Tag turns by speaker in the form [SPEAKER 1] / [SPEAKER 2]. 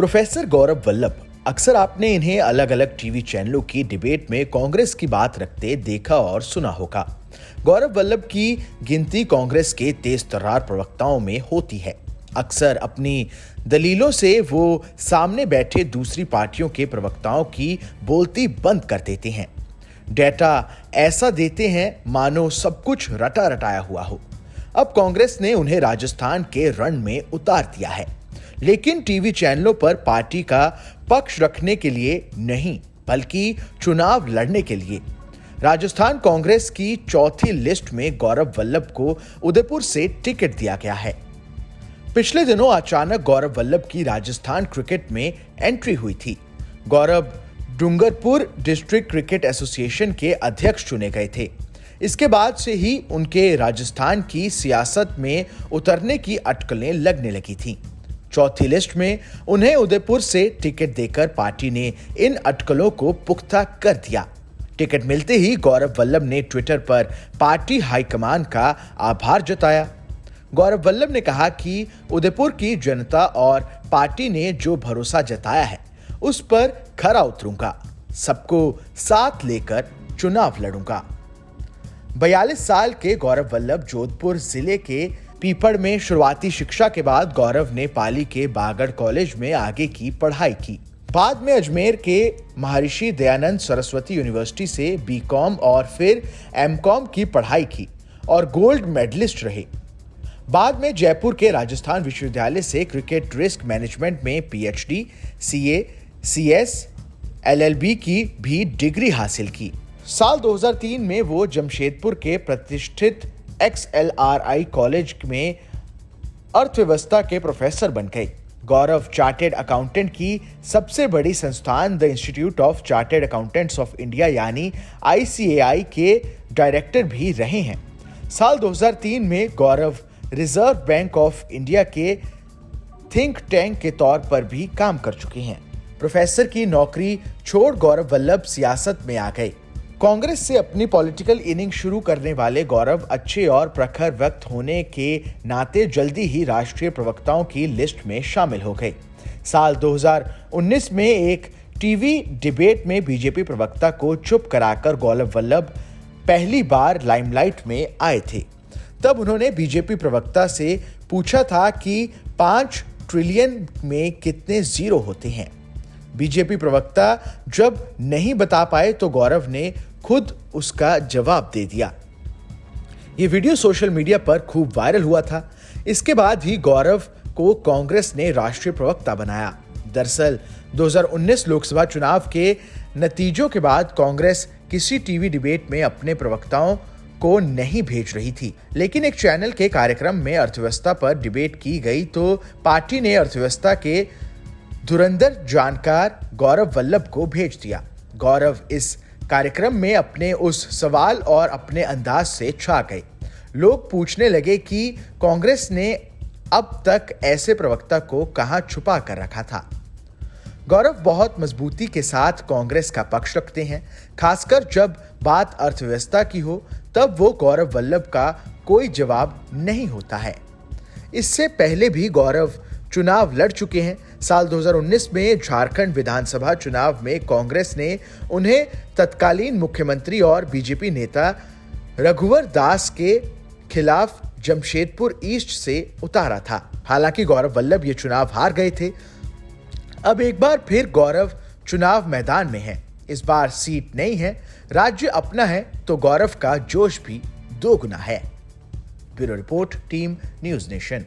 [SPEAKER 1] Professor Gaurav Vallabh, अक्सर आपने इन्हें अलग अलग टीवी चैनलों की डिबेट में कांग्रेस की बात रखते देखा और सुना होगा। गौरव वल्लभ की गिनती कांग्रेस के तेज तर्रार प्रवक्ताओं में होती है। अक्सर अपनी दलीलों से वो सामने बैठे दूसरी पार्टियों के प्रवक्ताओं की बोलती बंद कर देते हैं। डेटा ऐसा देते हैं मानो सब कुछ रटा रटाया हुआ हो। अब कांग्रेस ने उन्हें राजस्थान के रण में उतार दिया है, लेकिन टीवी चैनलों पर पार्टी का पक्ष रखने के लिए नहीं, बल्कि चुनाव लड़ने के लिए। राजस्थान कांग्रेस की चौथी लिस्ट में गौरव वल्लभ को उदयपुर से टिकट दिया गया है। पिछले दिनों अचानक गौरव वल्लभ की राजस्थान क्रिकेट में एंट्री हुई थी। गौरव डूंगरपुर डिस्ट्रिक्ट क्रिकेट एसोसिएशन के अध्यक्ष चुने गए थे। इसके बाद से ही उनके राजस्थान की सियासत में उतरने की अटकलें लगने लगी थीं। चौथी लिस्ट में उन्हें उदयपुर से टिकट देकर पार्टी ने इन अटकलों को पुख्ता कर दिया। टिकट मिलते ही गौरव वल्लभ ने ट्विटर पर पार्टी हाईकमान का आभार जताया। गौरव वल्लभ ने कहा कि उदयपुर की जनता और पार्टी ने जो भरोसा जताया है उस पर खरा उतरूंगा, सबको साथ लेकर चुनाव लड़ूंगा। 42 साल के गौरव वल्लभ जोधपुर जिले के पीपड़ में शुरुआती शिक्षा के बाद गौरव ने पाली के बागड़ कॉलेज में आगे की पढ़ाई की। बाद में अजमेर के महर्षि दयानंद सरस्वती यूनिवर्सिटी से बीकॉम और फिर एमकॉम की पढ़ाई की और गोल्ड मेडलिस्ट रहे। बाद में जयपुर के राजस्थान विश्वविद्यालय से क्रिकेट रिस्क मैनेजमेंट में पीएचडी, सीए, सीएस, एलएलबी की भी डिग्री हासिल की। साल 2003 में वो जमशेदपुर के प्रतिष्ठित XLRI कॉलेज में अर्थव्यवस्था के प्रोफेसर बन गए। गौरव चार्टेड अकाउंटेंट की सबसे बड़ी संस्थान the institute of chartered accountants of India यानी ICAI के डायरेक्टर भी रहे हैं। साल 2003 में गौरव रिजर्व बैंक ऑफ इंडिया के थिंक टैंक के तौर पर भी काम कर चुके हैं। प्रोफेसर की नौकरी छोड़ गौरव वल्लभ सियासत में आ गए। कांग्रेस से अपनी पॉलिटिकल इनिंग शुरू करने वाले गौरव अच्छे और प्रखर वक्त होने के नाते जल्दी ही राष्ट्रीय प्रवक्ताओं की लिस्ट में शामिल हो गए। साल 2019 में एक टीवी डिबेट में बीजेपी प्रवक्ता को चुप कराकर गौरव वल्लभ पहली बार लाइमलाइट में आए थे। तब उन्होंने बीजेपी प्रवक्ता से पूछा था कि 5 ट्रिलियन में कितने जीरो होते हैं। बीजेपी प्रवक्ता जब नहीं बता पाए तो गौरव ने खुद उसका जवाब दे दिया। ये वीडियो सोशल मीडिया पर खूब वायरल हुआ था। इसके बाद ही गौरव को कांग्रेस ने राष्ट्रीय प्रवक्ता बनाया। दरअसल 2019 लोकसभा चुनाव के नतीजों के बाद कांग्रेस किसी टीवी डिबेट में अपने प्रवक्ताओं को नहीं भेज रही थी, लेकिन एक चैनल के कार्यक्रम में अर्थव्यवस्था पर डिबेट की गई तो पार्टी ने अर्थव्यवस्था के धुरंधर जानकार गौरव वल्लभ को भेज दिया। गौरव इस कार्यक्रम में अपने उस सवाल और अपने अंदाज से छा गए। लोग पूछने लगे कि कांग्रेस ने अब तक ऐसे प्रवक्ता को कहां छुपा कर रखा था। गौरव बहुत मजबूती के साथ कांग्रेस का पक्ष रखते हैं, खासकर जब बात अर्थव्यवस्था की हो, तब वो गौरव वल्लभ का कोई जवाब नहीं होता है। इससे पहले भी गौरव चुनाव लड़ चुके हैं। साल 2019 में झारखंड विधानसभा चुनाव में कांग्रेस ने उन्हें तत्कालीन मुख्यमंत्री और बीजेपी नेता रघुवर दास के खिलाफ जमशेदपुर ईस्ट से उतारा था। हालांकि गौरव वल्लभ ये चुनाव हार गए थे। अब एक बार फिर गौरव चुनाव मैदान में हैं। इस बार सीट नहीं है, राज्य अपना है, तो गौरव का जोश भी दोगुना है। Bureau report, team news nation.